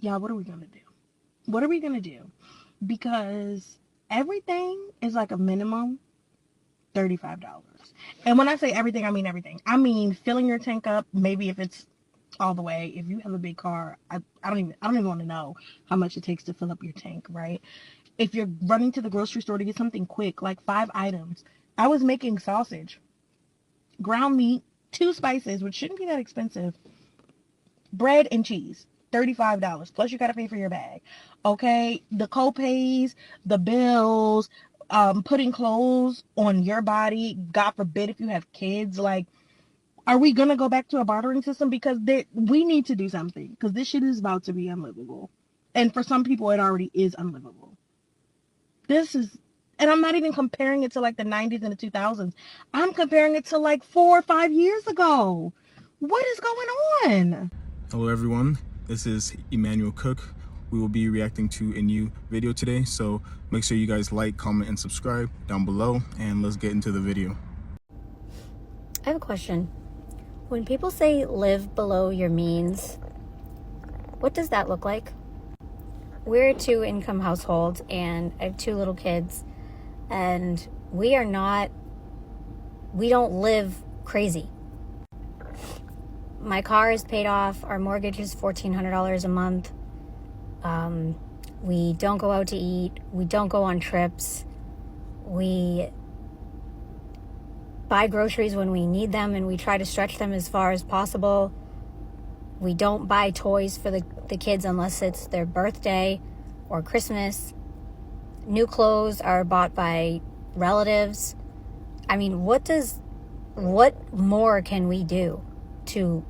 Y'all, what are we going to do? What are we going to do? Because everything is like a minimum $35. And when I say everything, I mean everything. I mean filling your tank up, maybe if it's all the way. If you have a big car, I don't even want to know how much it takes to fill up your tank, right? If you're running to the grocery store to get something quick, like 5 items. I was making sausage, ground meat, 2 spices, which shouldn't be that expensive, bread and cheese. $35. Plus you gotta pay for your bag. Okay? The co-pays, the bills, putting clothes on your body, God forbid if you have kids, like, are we gonna go back to a bartering system? Because we need to do something. Because this shit is about to be unlivable. And for some people it already is unlivable. This is, and I'm not even comparing it to like the 90s and the 2000s. I'm comparing it to like 4 or 5 years ago. What is going on? Hello everyone, this is Emmanuel Cook. We will be reacting to a new video today, so make sure you guys like, comment, and subscribe down below, and let's get into the video. I have a question. When people say live below your means, what does that look like? We're a 2-income household, and I have 2 little kids, and we don't live crazy. My car is paid off. Our mortgage is $1,400 a month. We don't go out to eat. We don't go on trips. We buy groceries when we need them, and we try to stretch them as far as possible. We don't buy toys for the kids unless it's their birthday or Christmas. New clothes are bought by relatives. I mean, what more can we do to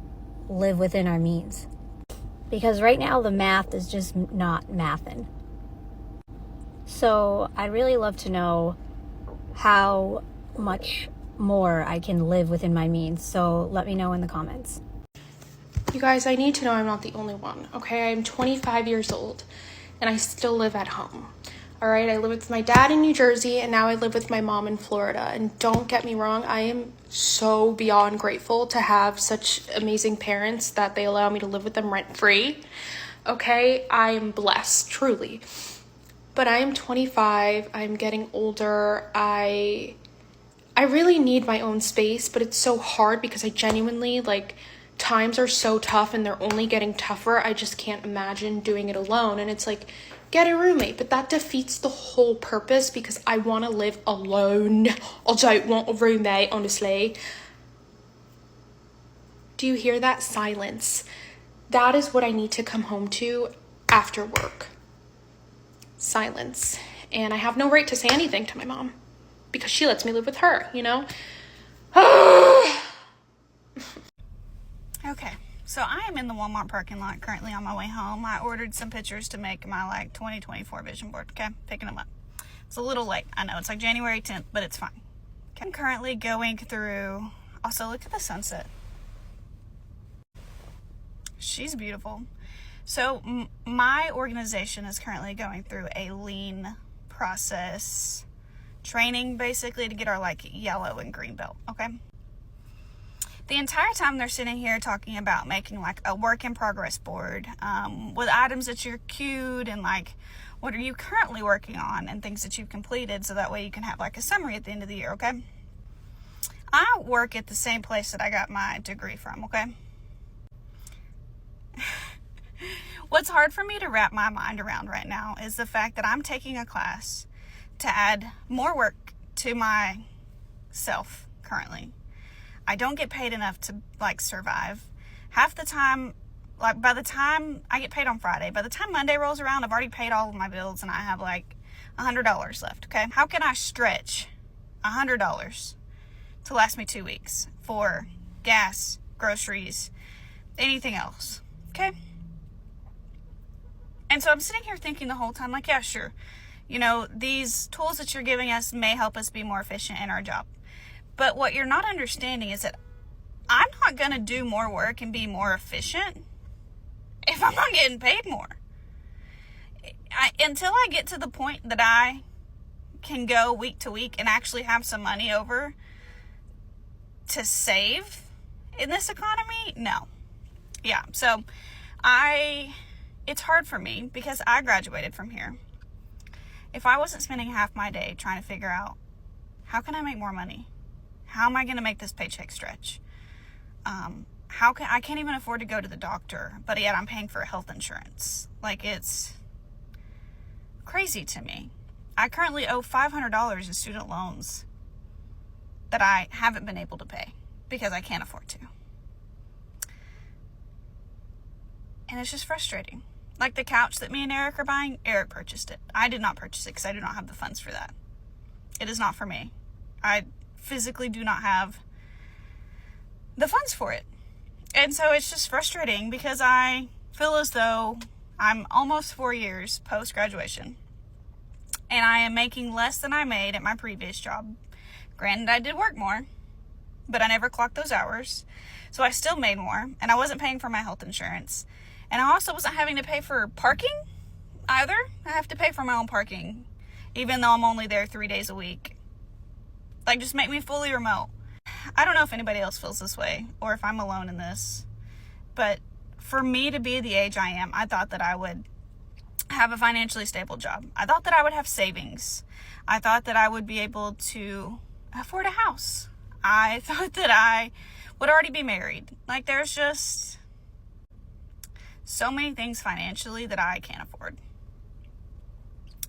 live within our means? Because right now the math is just not mathin'. So I'd really love to know how much more I can live within my means. So let me know in the comments. You guys, I need to know I'm not the only one, okay? I'm 25 years old and I still live at home. All right, I live with my dad in New Jersey, and now I live with my mom in Florida. And don't get me wrong, I am so beyond grateful to have such amazing parents that they allow me to live with them rent-free. Okay, I am blessed, truly. But I am 25, I'm getting older, I really need my own space, but it's so hard because I genuinely, times are so tough and they're only getting tougher. I just can't imagine doing it alone. And it's like, get a roommate, but that defeats the whole purpose because I want to live alone. I don't want a roommate, honestly. Do you hear that silence? That is what I need to come home to after work. Silence. And I have no right to say anything to my mom because she lets me live with her, you know? Okay, so I am in the Walmart parking lot currently on my way home. I ordered some pictures to make my 2024 vision board, okay? Picking them up. It's a little late. I know it's January 10th, but it's fine. Okay. I'm currently going through, also look at the sunset. She's beautiful. So my organization is currently going through a lean process training basically to get our yellow and green belt, okay? The entire time they're sitting here talking about making a work in progress board with items that you're queued and what are you currently working on and things that you've completed, so that way you can have a summary at the end of the year, okay? I work at the same place that I got my degree from, okay? What's hard for me to wrap my mind around right now is the fact that I'm taking a class to add more work to myself currently. I don't get paid enough to survive. Half the time, by the time I get paid on Friday, by the time Monday rolls around, I've already paid all of my bills and I have $100 left, okay? How can I stretch $100 to last me 2 weeks for gas, groceries, anything else, okay? And so I'm sitting here thinking the whole time, yeah, sure. These tools that you're giving us may help us be more efficient in our job. But what you're not understanding is that I'm not going to do more work and be more efficient if I'm not getting paid more. Until I get to the point that I can go week to week and actually have some money over to save in this economy, no. Yeah, so I it's hard for me because I graduated from here. If I wasn't spending half my day trying to figure out how can I make more money? How am I going to make this paycheck stretch? I can't even afford to go to the doctor, but yet I'm paying for health insurance. Like, it's crazy to me. I currently owe $500 in student loans that I haven't been able to pay because I can't afford to. And it's just frustrating. Like the couch that me and Eric are buying, Eric purchased it. I did not purchase it because I do not have the funds for that. It is not for me. I physically do not have the funds for it. And so it's just frustrating because I feel as though I'm almost 4 years post-graduation and I am making less than I made at my previous job. Granted, I did work more, but I never clocked those hours. So I still made more, and I wasn't paying for my health insurance. And I also wasn't having to pay for parking either. I have to pay for my own parking, even though I'm only there 3 days a week. Like, just make me fully remote. I don't know if anybody else feels this way or if I'm alone in this, but for me to be the age I am, I thought that I would have a financially stable job. I thought that I would have savings. I thought that I would be able to afford a house. I thought that I would already be married. Like, there's just so many things financially that I can't afford.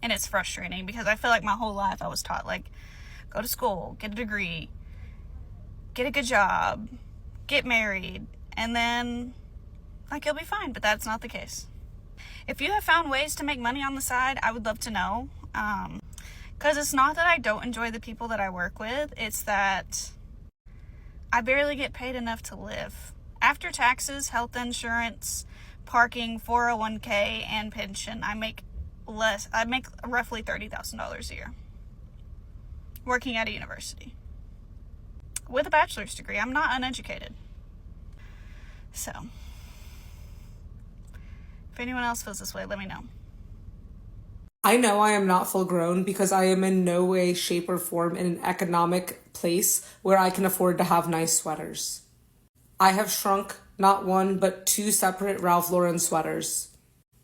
And it's frustrating because I feel like my whole life I was taught, like, go to school, get a degree, get a good job, get married, and then, like, you'll be fine. But that's not the case. If you have found ways to make money on the side, I would love to know. Because it's not that I don't enjoy the people that I work with. It's that I barely get paid enough to live. After taxes, health insurance, parking, 401k, and pension, I make less. I make roughly $30,000 a year working at a university with a bachelor's degree. I'm not uneducated. So, if anyone else feels this way, let me know. I know I am not full grown because I am in no way, shape, or form in an economic place where I can afford to have nice sweaters. I have shrunk not one, but 2 separate Ralph Lauren sweaters.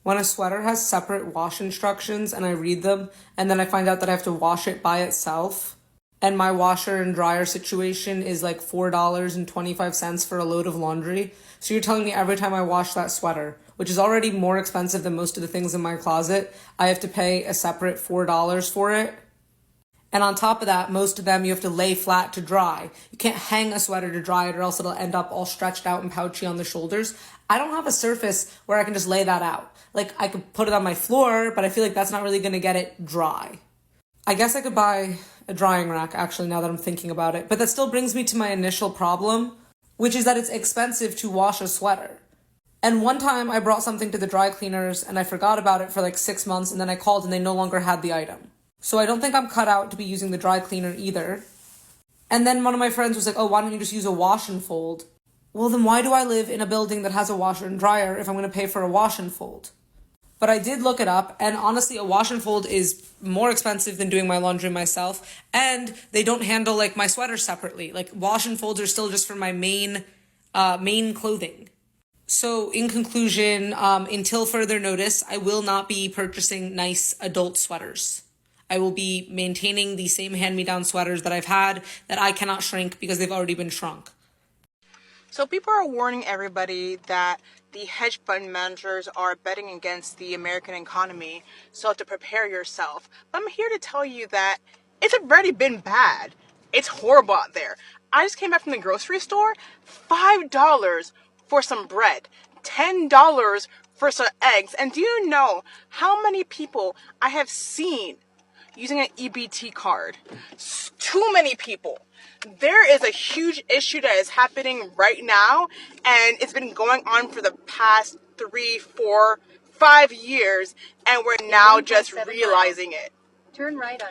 When a sweater has separate wash instructions and I read them, and then I find out that I have to wash it by itself, and my washer and dryer situation is like $4.25 for a load of laundry. So you're telling me every time I wash that sweater, which is already more expensive than most of the things in my closet, I have to pay a separate $4 for it? And on top of that, most of them you have to lay flat to dry. You can't hang a sweater to dry it or else it'll end up all stretched out and pouchy on the shoulders. I don't have a surface where I can just lay that out. Like, I could put it on my floor, but I feel like that's not really going to get it dry. I guess I could buy a drying rack, actually, now that I'm thinking about it. But that still brings me to my initial problem, which is that it's expensive to wash a sweater. And one time I brought something to the dry cleaners and I forgot about it for like 6 months, and then I called and they no longer had the item. So I don't think I'm cut out to be using the dry cleaner either. And then one of my friends was like, oh, why don't you just use a wash and fold? Well, then why do I live in a building that has a washer and dryer if I'm going to pay for a wash and fold? But I did look it up, and honestly, a wash and fold is more expensive than doing my laundry myself, and they don't handle, like, my sweaters separately. Like, wash and folds are still just for my main clothing. So, in conclusion, until further notice, I will not be purchasing nice adult sweaters. I will be maintaining the same hand-me-down sweaters that I've had that I cannot shrink because they've already been shrunk. So people are warning everybody that the hedge fund managers are betting against the American economy, so to prepare yourself. But I'm here to tell you that it's already been bad. It's horrible out there. I just came back from the grocery store, $5 for some bread, $10 for some eggs. And do you know how many people I have seen using an EBT card? Too many people. There is a huge issue that is happening right now, and it's been going on for the past 3, 4, 5 years, and we're now just realizing it. Turn right on.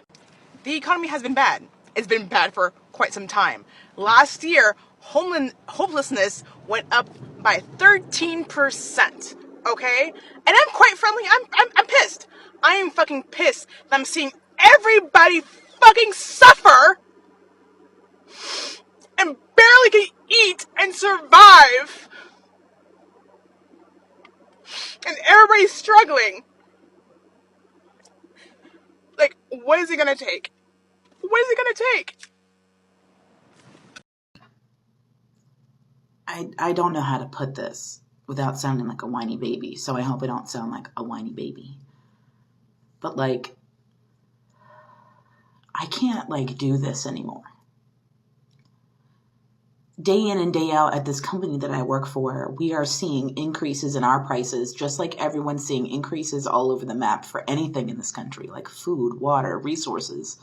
The economy has been bad. It's been bad for quite some time. Last year, homelessness went up by 13%. Okay? And I'm quite frankly, I'm pissed. I am fucking pissed that I'm seeing everybody fucking suffer and barely can eat and survive. and everybody's struggling. Like, what is it gonna take? What is it gonna take? I don't know how to put this without sounding like a whiny baby, so I hope I don't sound like a whiny baby. But, like, I can't, like, do this anymore. Day in and day out at this company that I work for, we are seeing increases in our prices, just like everyone's seeing increases all over the map for anything in this country, like food, water, resources,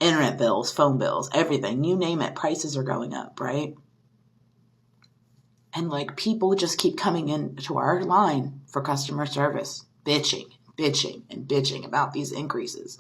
internet bills, phone bills, everything. You name it, prices are going up, right? And, like, people just keep coming into our line for customer service, bitching about these increases.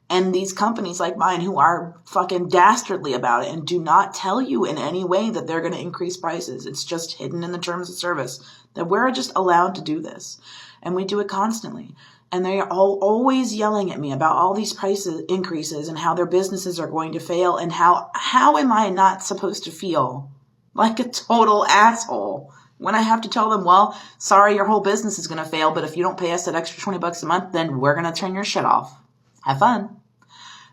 And these companies like mine who are fucking dastardly about it and do not tell you in any way that they're going to increase prices. It's just hidden in the terms of service that we're just allowed to do this. And we do it constantly. And they are always yelling at me about all these price increases and how their businesses are going to fail. And how am I not supposed to feel like a total asshole when I have to tell them, well, sorry, your whole business is going to fail, but if you don't pay us that extra $20 a month, then we're going to turn your shit off. Have fun.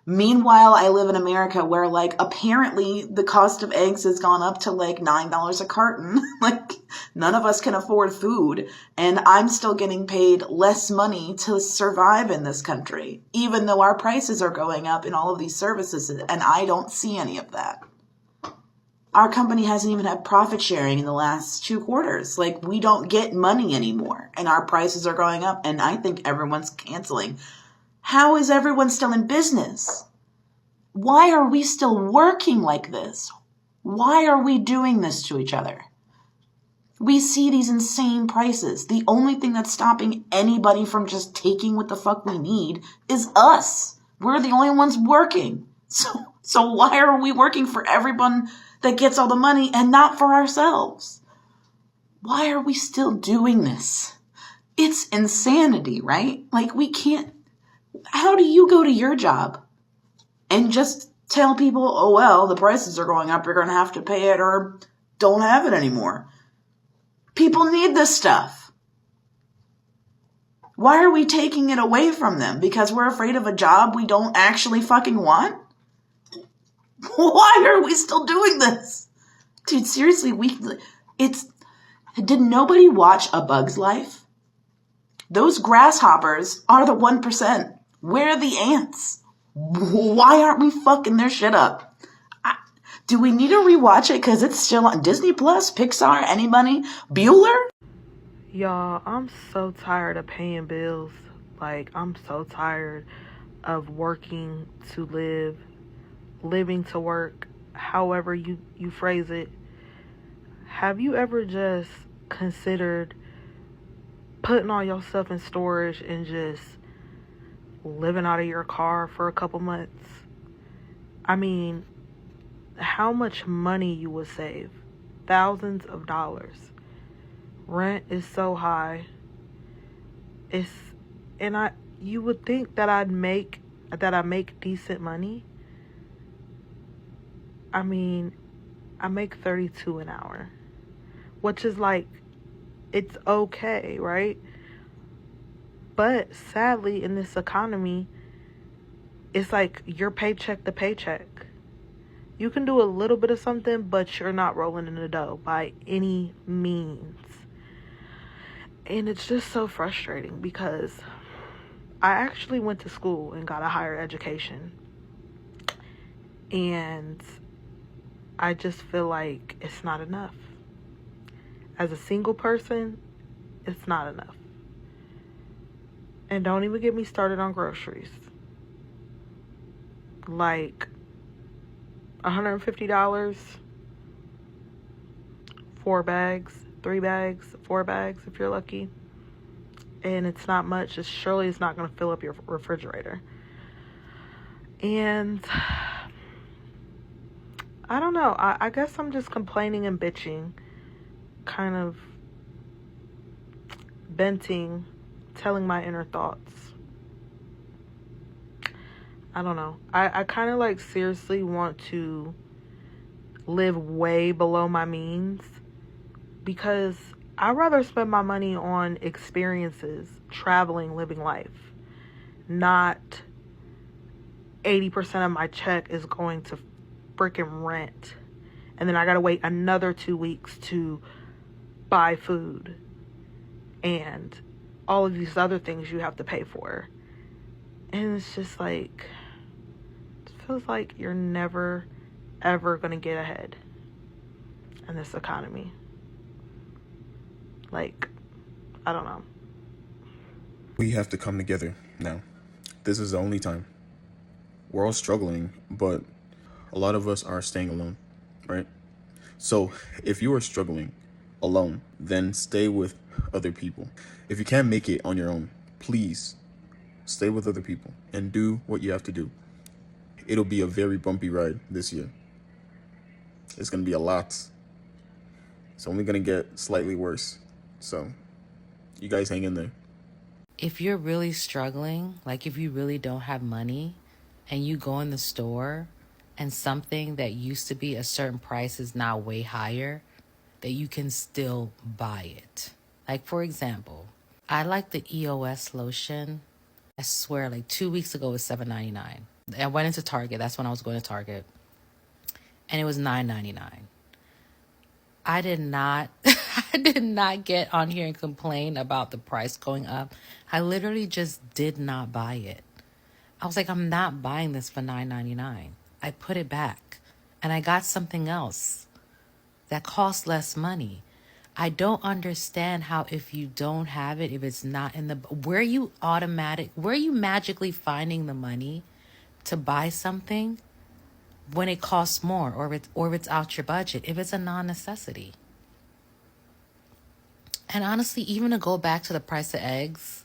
Meanwhile, I live in America where, like, apparently the cost of eggs has gone up to like $9 a carton. Like, none of us can afford food, and I'm still getting paid less money to survive in this country, even though our prices are going up in all of these services, and I don't see any of that. Our company hasn't even had profit sharing in the last 2 quarters. Like, we don't get money anymore, and our prices are going up, and I think everyone's canceling. How is everyone still in business? Why are we still working like this? Why are we doing this to each other? We see these insane prices. The only thing that's stopping anybody from just taking what the fuck we need is us. We're the only ones working. So why are we working for everyone that gets all the money and not for ourselves? Why are we still doing this? It's insanity, right? Like, we can't. How do you go to your job and just tell people, oh, well, the prices are going up, you're going to have to pay it, or don't have it anymore? People need this stuff. Why are we taking it away from them? Because we're afraid of a job we don't actually fucking want? Why are we still doing this? Dude, seriously, did nobody watch A Bug's Life? Those grasshoppers are the 1%. Where are the ants? Why aren't we fucking their shit up? Do we need to rewatch it because it's still on Disney Plus, Pixar, anybody? Bueller? Y'all, I'm so tired of paying bills. Like, I'm so tired of working to live, living to work, however you phrase it. Have you ever just considered putting all your stuff in storage and just living out of your car for a couple months? I mean, how much money you would save? Thousands of dollars. Rent is so high. You would think that I make decent money. I mean, I make $32 an hour, which is like, it's okay, right? But sadly, in this economy, it's like you're paycheck to paycheck. You can do a little bit of something, but you're not rolling in the dough by any means. And it's just so frustrating because I actually went to school and got a higher education. And I just feel like it's not enough. As a single person, it's not enough. And don't even get me started on groceries. Like, $150, 4 bags, 3 bags, 4 bags if you're lucky. And it's not much. Surely it's not going to fill up your refrigerator. And I don't know. I guess I'm just complaining and bitching. Kind of venting, telling my inner thoughts. I don't know. I kind of like seriously want to live way below my means because I'd rather spend my money on experiences, traveling, living life, not 80% of my check is going to freaking rent. And then I gotta wait another 2 weeks to buy food and all of these other things you have to pay for. And it's just like, it feels like you're never, ever gonna get ahead in this economy. Like, I don't know. We have to come together now. This is the only time. We're all struggling, but a lot of us are staying alone, right? So if you are struggling alone, then stay with other people. If you can't make it on your own, please stay with other people and do what you have to do. It'll be a very bumpy ride this year. It's going to be a lot. It's only going to get slightly worse. So you guys hang in there. If you're really struggling, like if you really don't have money and you go in the store and something that used to be a certain price is now way higher, that you can still buy it. Like, for example, I like the EOS lotion. I swear, like 2 weeks ago it was $7.99. I went into Target. That's when I was going to Target. And it was $9.99. I did not I did not get on here and complain about the price going up. I literally just did not buy it. I was like, I'm not buying this for $9.99. I put it back and I got something else that costs less money. I don't understand how if you don't have it, if it's not in the, where are you magically finding the money to buy something when it costs more, or if it's out your budget, if it's a non-necessity. And honestly, even to go back to the price of eggs,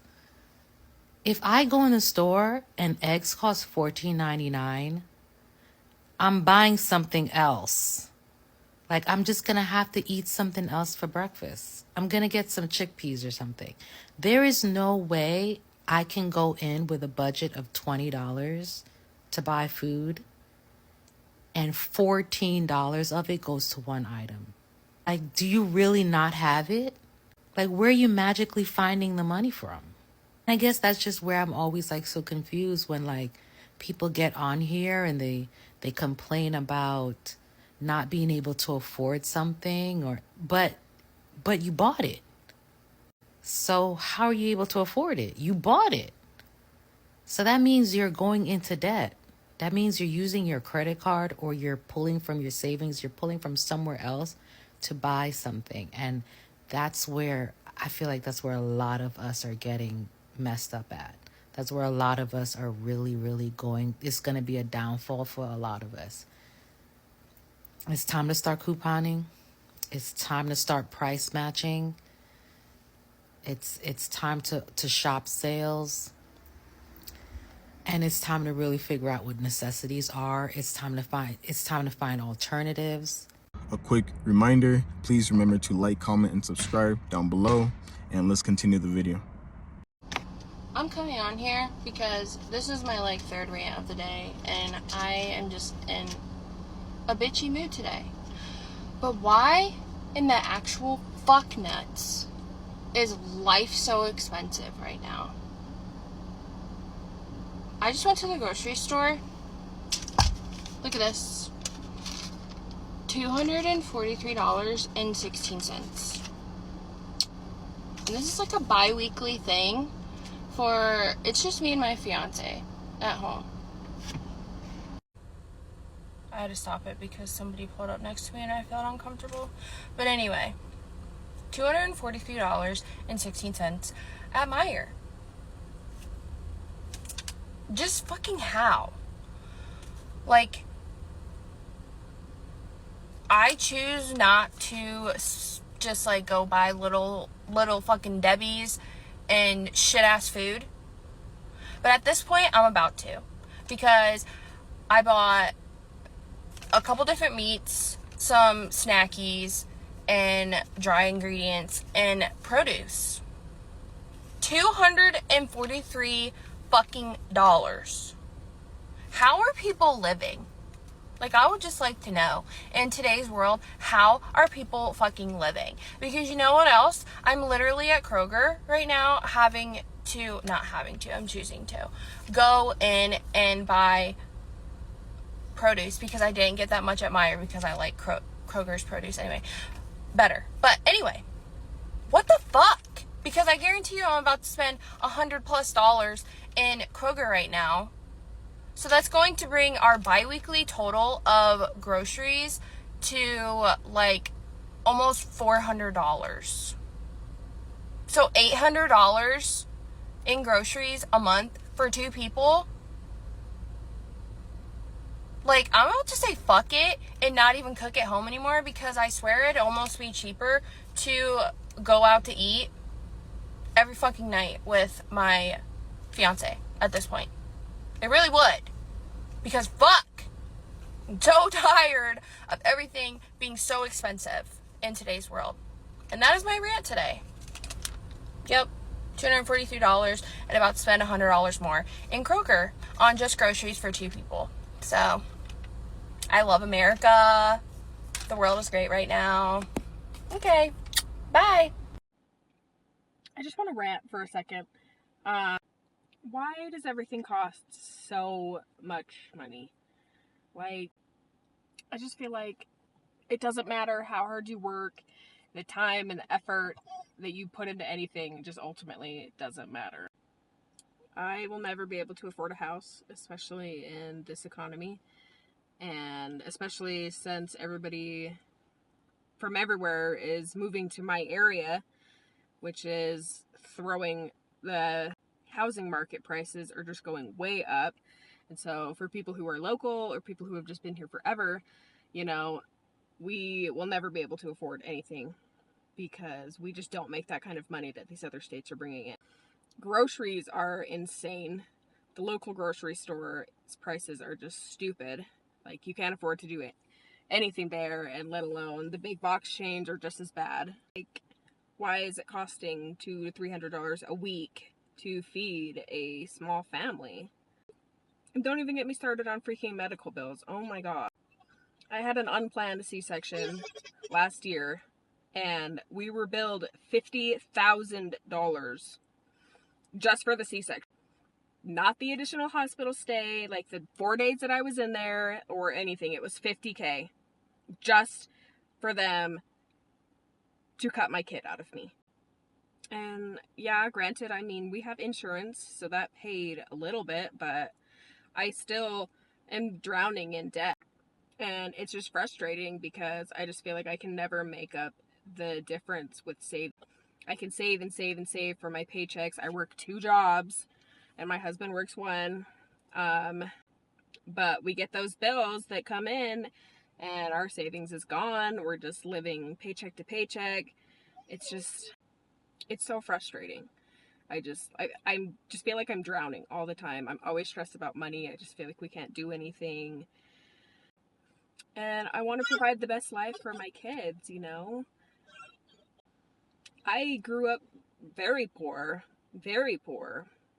if I go in the store and eggs cost $14.99, I'm buying something else. Like, I'm just going to have to eat something else for breakfast. I'm going to get some chickpeas or something. There is no way I can go in with a budget of $20 to buy food and $14 of it goes to one item. Like, do you really not have it? Like, where are you magically finding the money from? I guess that's just where I'm always like so confused when like people get on here and they complain about not being able to afford something, or but you bought it. So how are you able to afford it? You bought it. So that means you're going into debt. That means you're using your credit card, or you're pulling from your savings, you're pulling from somewhere else to buy something. And that's where I feel like that's where a lot of us are getting messed up at. That's where a lot of us are really, really going. It's going to be a downfall for a lot of us. It's time to start couponing. It's time to start price matching. It's time to shop sales. And it's time to really figure out what necessities are. It's time to find alternatives. A quick reminder, please remember to like, comment, and subscribe down below. And let's continue the video. I'm coming on here because this is my like third rant of the day, and I am just in a bitchy mood today. But why in the actual fuck nuts is life so expensive right now? I just went to the grocery store. Look at this. $243.16. And this is like a bi-weekly thing for, it's just me and my fiance at home. I had to stop it because somebody pulled up next to me and I felt uncomfortable. But anyway, $243.16 at Meijer. Just fucking how? Like, I choose not to just like go buy little fucking Debbie's and shit ass food. But at this point, I'm about to. Because I bought a couple different meats, some snackies, and dry ingredients, and produce. $243 fucking dollars. How are people living? Like, I would just like to know, in today's world, how are people fucking living? Because you know what else? I'm literally at Kroger right now I'm choosing to go in and buy produce because I didn't get that much at Meijer because I like Kroger's produce anyway better. But anyway, what the fuck? Because I guarantee you I'm about to spend $100+ in Kroger right now. So that's going to bring our bi-weekly total of groceries to like almost $400. So $800 in groceries a month for 2 people. Like, I'm about to say fuck it and not even cook at home anymore, because I swear it'd almost be cheaper to go out to eat every fucking night with my fiance at this point. It really would. Because fuck, I'm so tired of everything being so expensive in today's world. And that is my rant today. Yep, $243 and about to spend $100 more in Kroger on just groceries for 2 people. So, I love America. The world is great right now. Okay, bye. I just want to rant for a second. Why does everything cost so much money? Like, I just feel like it doesn't matter how hard you work, the time and the effort that you put into anything, just ultimately it doesn't matter. I will never be able to afford a house, especially in this economy, and especially since everybody from everywhere is moving to my area, which is throwing the housing market prices are just going way up. And so for people who are local or people who have just been here forever, you know, we will never be able to afford anything because we just don't make that kind of money that these other states are bringing in. Groceries are insane. The local grocery store's prices are just stupid. Like, you can't afford to do it anything there, and let alone the big box chains are just as bad. Like, why is it costing $200 to $300 a week to feed a small family? And don't even get me started on freaking medical bills. Oh my god. I had an unplanned C-section last year, and we were billed $50,000 just for the C-section. Not the additional hospital stay, like the 4 days that I was in there or anything. It was $50K just for them to cut my kid out of me. And yeah, granted, I mean, we have insurance, so that paid a little bit, but I still am drowning in debt. And it's just frustrating because I just feel like I can never make up the difference with save. I can save and save and save for my paychecks. I work 2 jobs and my husband works 1. But we get those bills that come in and our savings is gone. We're just living paycheck to paycheck. It's so frustrating. I just feel like I'm drowning all the time. I'm always stressed about money. I just feel like we can't do anything. And I want to provide the best life for my kids, you know? I grew up very poor.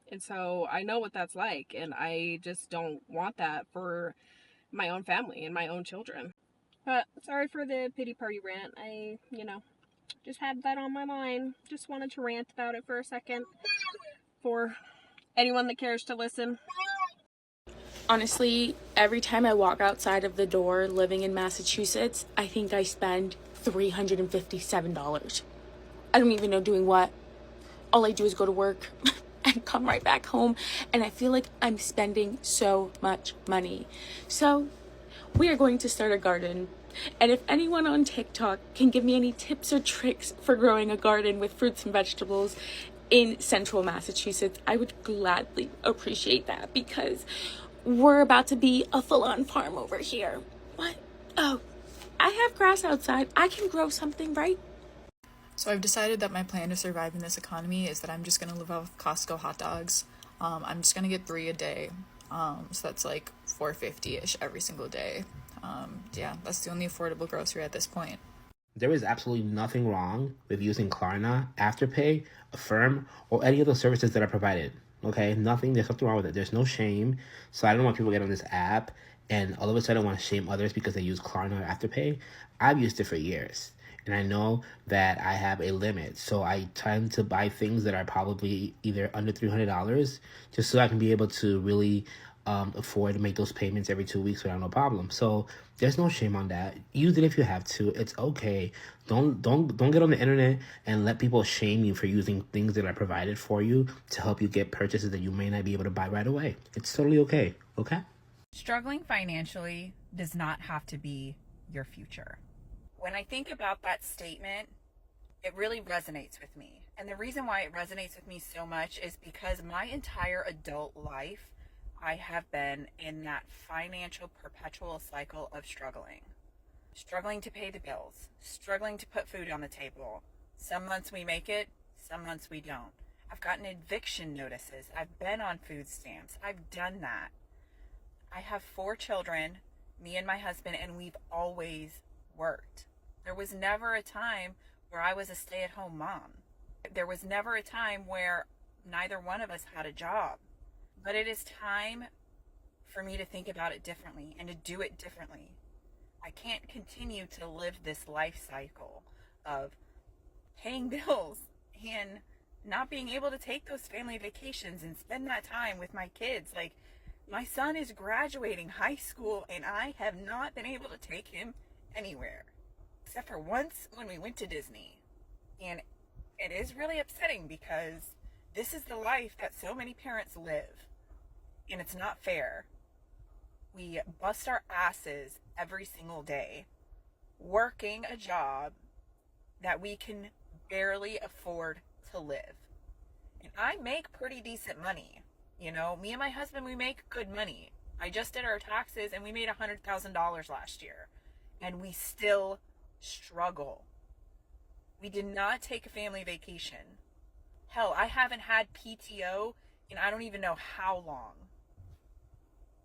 And so I know what that's like. And I just don't want that for my own family and my own children. But sorry for the pity party rant. I just had that on my mind. Just wanted to rant about it for a second for anyone that cares to listen. Honestly, every time I walk outside of the door living in Massachusetts, I think I spend $357. I don't even know doing what. All I do is go to work and come right back home, and I feel like I'm spending so much money. So we are going to start a garden. And if anyone on TikTok can give me any tips or tricks for growing a garden with fruits and vegetables in central Massachusetts, I would gladly appreciate that, because we're about to be a full-on farm over here. What? Oh, I have grass outside. I can grow something, right? So I've decided that my plan to survive in this economy is that I'm just going to live off Costco hot dogs. I'm just going to get 3 a day. So that's like $4.50-ish every single day. Yeah, that's the only affordable grocery at this point. There is absolutely nothing wrong with using Klarna, Afterpay, Affirm, or any of those services that are provided. Okay, there's nothing wrong with it. There's no shame. So I don't want people to get on this app and all of a sudden want to shame others because they use Klarna or Afterpay. I've used it for years, and I know that I have a limit. So I tend to buy things that are probably either under $300, just so I can be able to really afford to make those payments every 2 weeks without no problem. So there's no shame on that. Use it if you have to. It's okay. Don't get on the internet and let people shame you for using things that are provided for you to help you get purchases that you may not be able to buy right away. It's totally okay. Okay? Struggling financially does not have to be your future. When I think about that statement, it really resonates with me. And the reason why it resonates with me so much is because my entire adult life, I have been in that financial perpetual cycle of struggling. Struggling to pay the bills, struggling to put food on the table. Some months we make it, some months we don't. I've gotten eviction notices. I've been on food stamps. I've done that. I have 4 children, me and my husband, and we've always worked. There was never a time where I was a stay-at-home mom. There was never a time where neither one of us had a job. But it is time for me to think about it differently and to do it differently. I can't continue to live this life cycle of paying bills and not being able to take those family vacations and spend that time with my kids. Like, my son is graduating high school and I have not been able to take him anywhere except for once when we went to Disney. And it is really upsetting because this is the life that so many parents live, and it's not fair. We bust our asses every single day working a job that we can barely afford to live. And I make pretty decent money. You know, me and my husband, we make good money. I just did our taxes and we made $100,000 last year. And we still struggle. We did not take a family vacation. Hell, I haven't had PTO in I don't even know how long.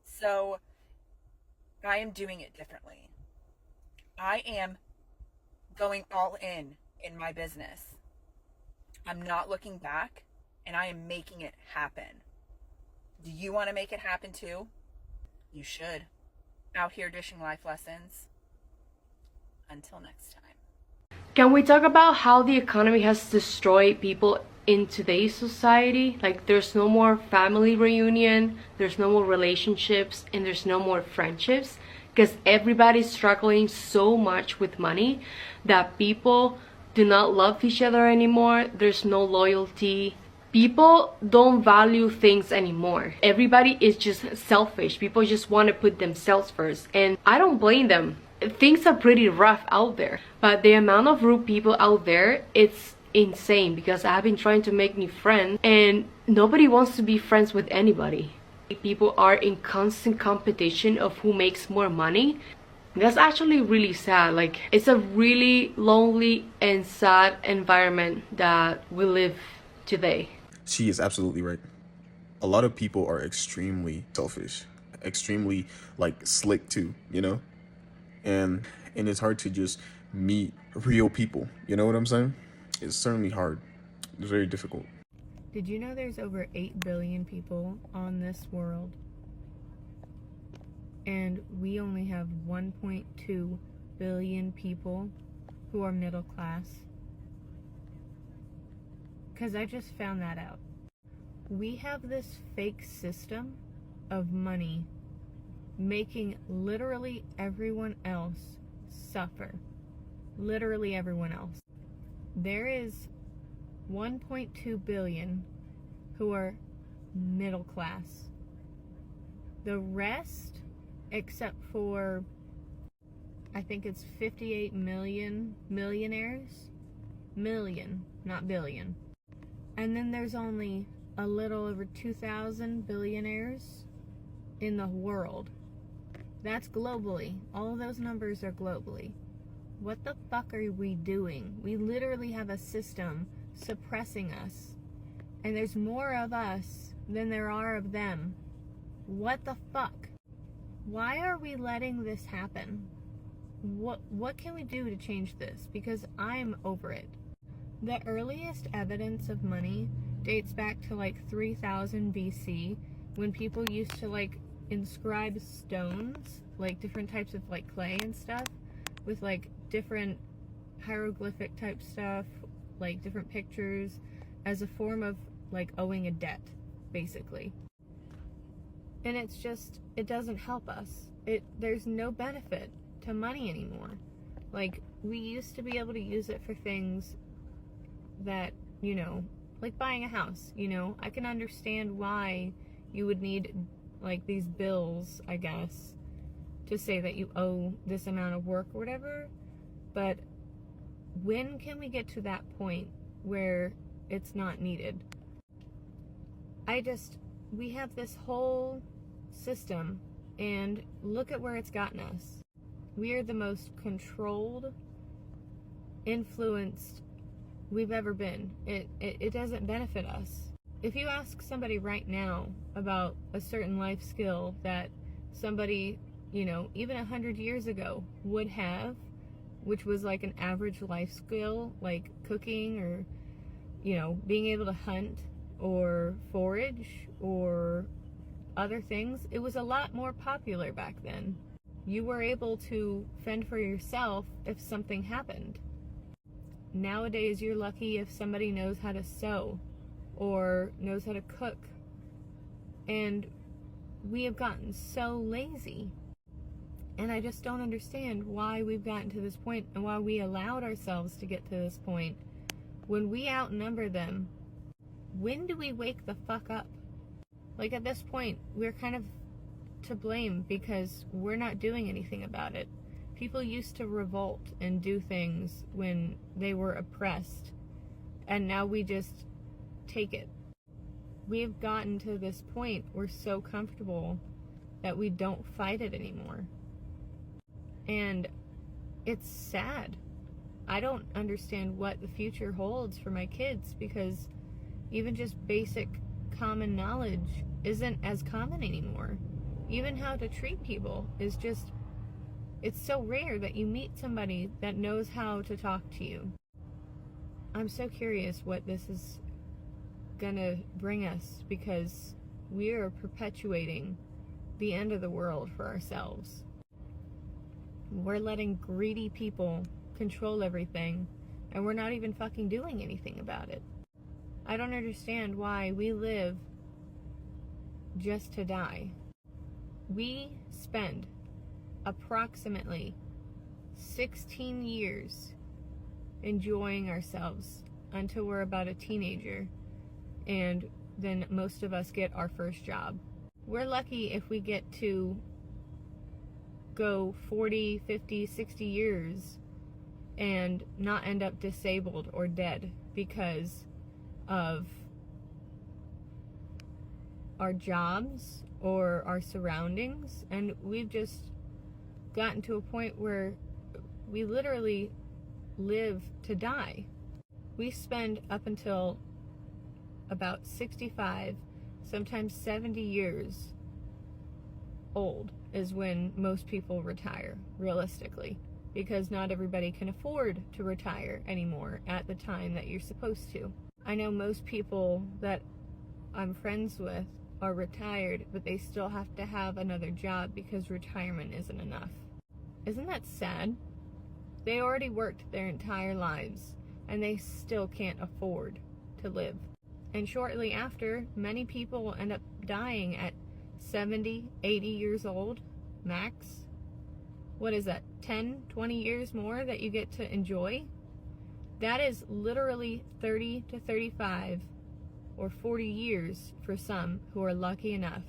So I am doing it differently. I am going all in my business. I'm not looking back, and I am making it happen. Do you want to make it happen too? You should. Out here dishing life lessons. Until next time. Can we talk about how the economy has destroyed people in today's society? Like, there's no more family reunion, there's no more relationships, and there's no more friendships because everybody's struggling so much with money that people do not love each other anymore. There's no loyalty. People don't value things anymore. Everybody is just selfish. People just want to put themselves first, and I don't blame them. Things are pretty rough out there, but the amount of rude people out there, it's insane because I've been trying to make new friends and nobody wants to be friends with anybody. People are in constant competition of who makes more money. That's actually really sad. Like, it's a really lonely and sad environment that we live today. She is absolutely right. A lot of people are extremely selfish, extremely like slick too, you know? And it's hard to just meet real people. You know what I'm saying? It's certainly hard. It's very difficult. Did you know there's over 8 billion people on this world? And we only have 1.2 billion people who are middle class? Because I just found that out. We have this fake system of money making literally everyone else suffer. Literally everyone else. There is 1.2 billion who are middle class. The rest, except for I think it's 58 million millionaires. Million, not billion. And then there's only a little over 2,000 billionaires in the world. That's globally. All of those numbers are globally. What the fuck are we doing? We literally have a system suppressing us. And there's more of us than there are of them. What the fuck? Why are we letting this happen? What can we do to change this? Because I'm over it. The earliest evidence of money dates back to like 3000 BC when people used to like inscribe stones, like different types of like clay and stuff, with like different hieroglyphic type stuff, like different pictures, as a form of like owing a debt, basically. And it's just, it doesn't help us. There's no benefit to money anymore. Like, we used to be able to use it for things that, you know, like buying a house, you know. I can understand why you would need like these bills, I guess, to say that you owe this amount of work or whatever. But when can we get to that point where it's not needed? We have this whole system, and look at where it's gotten us. We are the most controlled, influenced we've ever been. It doesn't benefit us. If you ask somebody right now about a certain life skill that somebody, you know, even 100 years ago would have, which was like an average life skill, like cooking or, you know, being able to hunt or forage or other things, it was a lot more popular back then. You were able to fend for yourself if something happened. Nowadays, you're lucky if somebody knows how to sew or knows how to cook. And we have gotten so lazy. And I just don't understand why we've gotten to this point and why we allowed ourselves to get to this point. When we outnumber them, when do we wake the fuck up? Like, at this point, we're kind of to blame because we're not doing anything about it. People used to revolt and do things when they were oppressed, and now we just take it. We've gotten to this point, we're so comfortable that we don't fight it anymore. And it's sad. I don't understand what the future holds for my kids, because even just basic common knowledge isn't as common anymore. Even how to treat people is just, it's so rare that you meet somebody that knows how to talk to you. I'm so curious what this is gonna bring us, because we are perpetuating the end of the world for ourselves. We're letting greedy people control everything, and we're not even fucking doing anything about it. I don't understand why we live just to die. We spend approximately 16 years enjoying ourselves until we're about a teenager, and then most of us get our first job. We're lucky if we get to go 40, 50, 60 years and not end up disabled or dead because of our jobs or our surroundings. And we've just gotten to a point where we literally live to die. We spend up until about 65, sometimes 70 years old is when most people retire, realistically, because not everybody can afford to retire anymore at the time that you're supposed to. I know most people that I'm friends with are retired, but they still have to have another job because retirement isn't enough. Isn't that sad? They already worked their entire lives, and they still can't afford to live. And shortly after, many people end up dying at 70, 80 years old, max. What is that, 10, 20 years more that you get to enjoy? That is literally 30 to 35 or 40 years for some who are lucky enough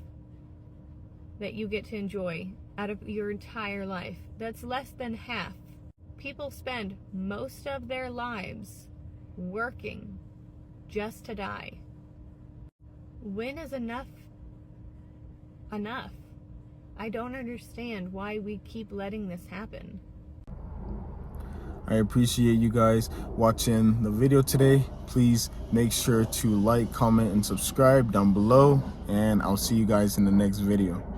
that you get to enjoy out of your entire life. That's less than half. People spend most of their lives working just to die. When is enough enough? I don't understand why we keep letting this happen. I appreciate you guys watching the video today. Please make sure to like, comment, and subscribe down below, and I'll see you guys in the next video.